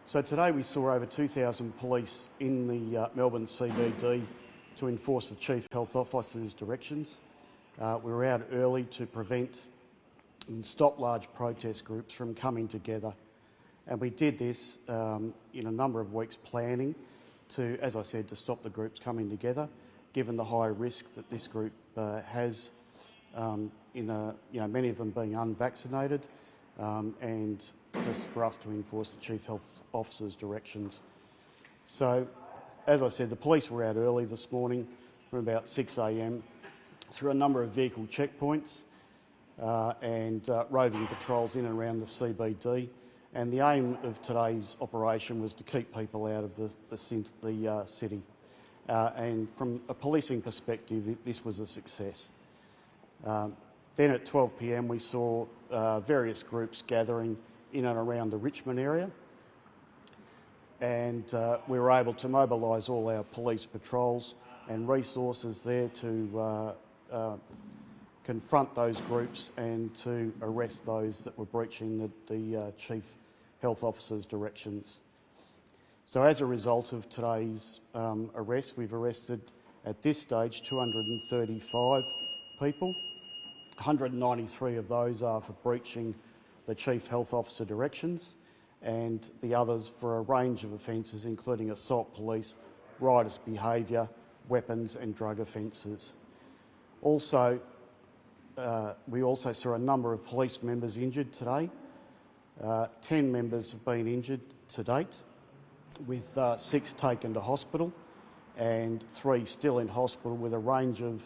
So today we saw over 2,000 police in the Melbourne CBD to enforce the Chief Health Officer's directions. We were out early to prevent and stop large protest groups from coming together. And we did this in a number of weeks planning to, as I said, to stop the groups coming together, given the high risk that this group has, many of them being unvaccinated, and just for us to enforce the Chief Health Officer's directions. So, as I said, the police were out early this morning from about 6 a.m. through a number of vehicle checkpoints and roving patrols in and around the CBD. And the aim of today's operation was to keep people out of the city. And from a policing perspective, this was a success. Then at 12 p.m. we saw various groups gathering in and around the Richmond area, and we were able to mobilise all our police patrols and resources there to confront those groups and to arrest those that were breaching the Chief Health Officer's directions. So as a result of today's arrest, we've arrested at this stage 235 people. 193 of those are for breaching the Chief Health Officer directions, and the others for a range of offences including assault police, riotous behaviour, weapons and drug offences. Also, we also saw a number of police members injured today. 10 members have been injured to date, with 6 taken to hospital and 3 still in hospital with a range of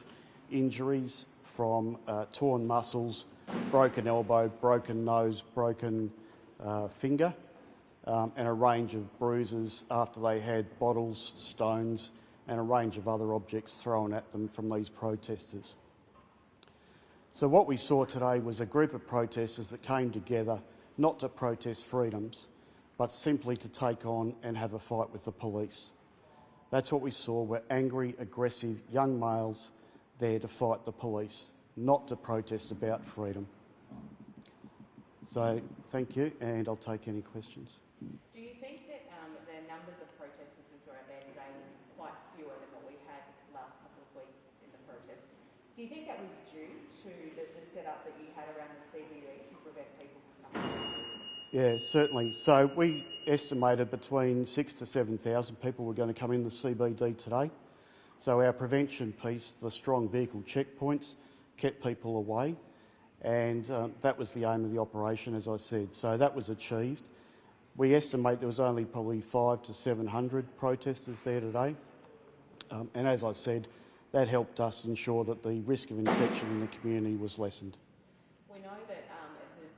injuries from torn muscles, broken elbow, broken nose, broken finger, and a range of bruises after they had bottles, stones and a range of other objects thrown at them from these protesters. So what we saw today was a group of protesters that came together not to protest freedoms, but simply to take on and have a fight with the police. That's what we saw, were angry, aggressive young males there to fight the police, not to protest about freedom. So, thank you, and I'll take any questions. Do you think that the numbers of protesters we saw out there today was quite fewer than what we had last couple of weeks in the protest? Do you think that was due to the setup that you had around the CBD to prevent people from coming? Yeah, certainly. So we estimated between 6,000 to 7,000 people were going to come in the CBD today. So our prevention piece, the strong vehicle checkpoints, kept people away, and that was the aim of the operation, as I said. So that was achieved. We estimate there was only probably 500 to 700 protesters there today, and as I said, that helped us ensure that the risk of infection in the community was lessened. We know that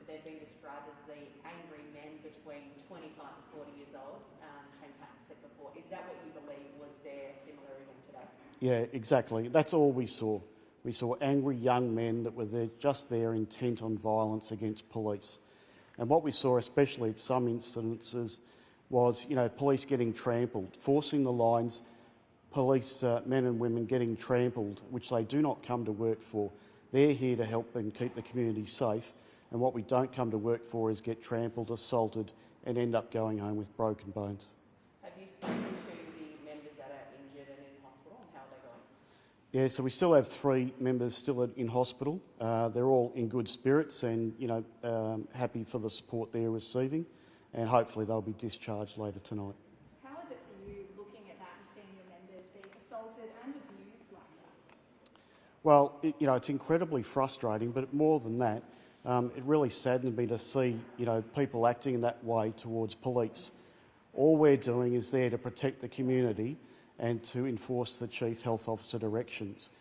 they've been described as the angry men between 25 to 40 years old, Shane Patton said before. Is that what you believe was there similar even today? Yeah, exactly. That's all we saw. We saw angry young men that were there, just there intent on violence against police. And what we saw, especially at some incidences, was police getting trampled, forcing the lines, police men and women getting trampled, which they do not come to work for. They're here to help and keep the community safe, and what we don't come to work for is get trampled, assaulted and end up going home with broken bones. Have you spoken to the members that are injured and in hospital, and how are they going? Yeah, so we still have 3 members still in hospital. They're all in good spirits and happy for the support they're receiving, and hopefully they'll be discharged later tonight. How is it for you looking at that and seeing your members being assaulted and abused like that? Well, it's incredibly frustrating, but more than that, it really saddened me to see people acting in that way towards police. All we're doing is there to protect the community and to enforce the Chief Health Officer directions.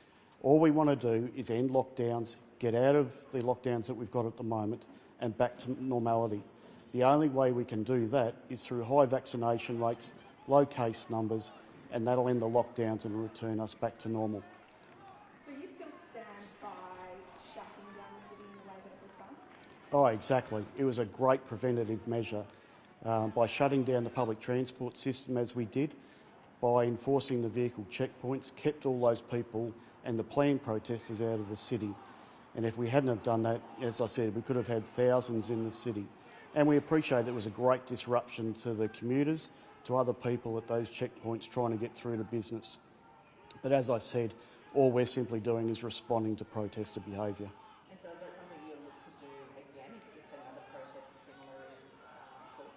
All we want to do is end lockdowns, get out of the lockdowns that we've got at the moment and back to normality. The only way we can do that is through high vaccination rates, low case numbers, and that'll end the lockdowns and return us back to normal. So you still stand by shutting down the city in the way that it was done? Oh, exactly. It was a great preventative measure. By shutting down the public transport system as we did, by enforcing the vehicle checkpoints, kept all those people and the planned protesters out of the city. And if we hadn't have done that, as I said, we could have had thousands in the city. And we appreciate it was a great disruption to the commuters, to other people at those checkpoints trying to get through to business. But as I said, all we're simply doing is responding to protester behaviour. And so is that something you'll look to do again if another protest similar is called?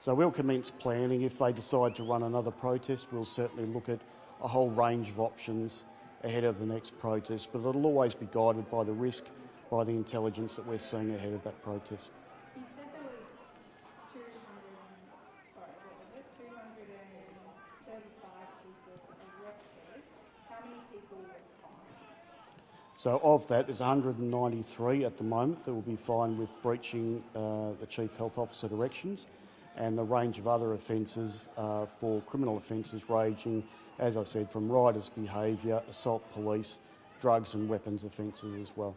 So we'll commence planning. If they decide to run another protest, we'll certainly look at a whole range of options ahead of the next protest, but it'll always be guided by the risk, by the intelligence that we're seeing ahead of that protest. You said there was 235 people arrested. How many people were fined? So of that, there's 193 at the moment that will be fined with breaching the Chief Health Officer directions, and the range of other offences for criminal offences ranging, as I said, from riotous behaviour, assault police, drugs and weapons offences as well.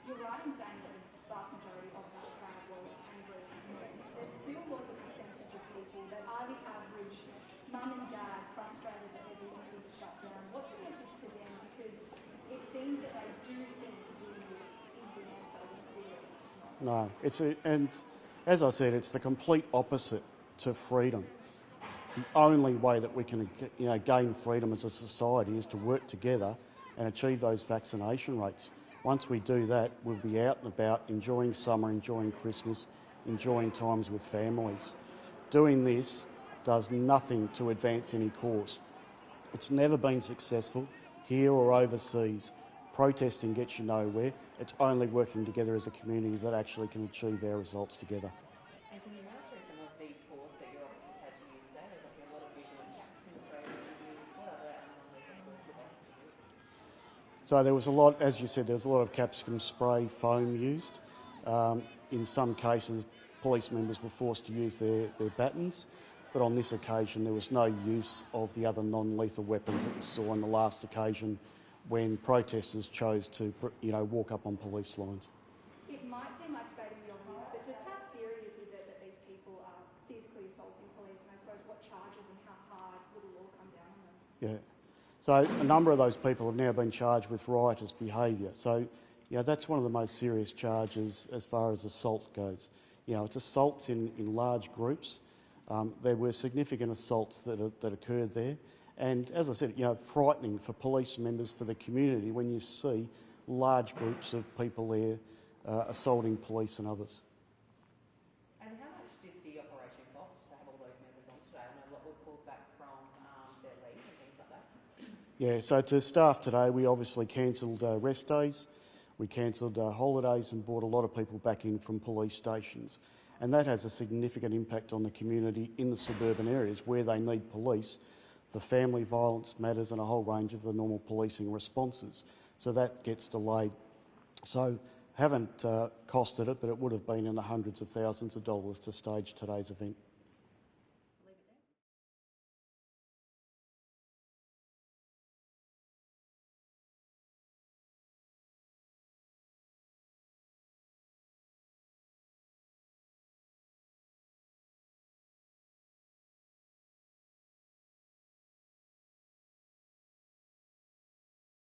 You're right in saying that the vast majority of that crowd was angry men. There still was a percentage of people that are the average mum and dad frustrated that their businesses are shut down. What's your message to them? Because it seems that they do think doing this is the answer when really it's not. No, and as I said, it's the complete opposite to freedom. The only way that we can gain freedom as a society is to work together and achieve those vaccination rates. Once we do that, we'll be out and about, enjoying summer, enjoying Christmas, enjoying times with families. Doing this does nothing to advance any cause. It's never been successful, here or overseas. Protesting gets you nowhere. It's only working together as a community that actually can achieve our results together. And can you run us through some of the force that your officers had to use today? There's obviously a lot of visual and captions strategies used. What other non-lethal force did they have to use? So there was a lot, as you said, there was a lot of capsicum spray foam used. In some cases, police members were forced to use their batons, but on this occasion there was no use of the other non-lethal weapons that we saw on the last occasion when protesters chose to walk up on police lines. It might seem like stating the obvious, but just how serious is it that these people are physically assaulting police, and I suppose what charges and how hard will the law come down on them? Yeah. So a number of those people have now been charged with riotous behaviour. So, that's one of the most serious charges as far as assault goes. It's assaults in large groups. There were significant assaults that occurred there. And as I said, frightening for police members, for the community, when you see large groups of people there assaulting police and others. And how much did the operation cost to have all those members on today? I know a lot were pulled back from their leave and things like that. Yeah, so to staff today, we obviously cancelled rest days, we cancelled holidays and brought a lot of people back in from police stations. And that has a significant impact on the community in the suburban areas where they need police for family violence matters and a whole range of the normal policing responses. So that gets delayed. So haven't costed it, but it would have been in the hundreds of thousands of dollars to stage today's event.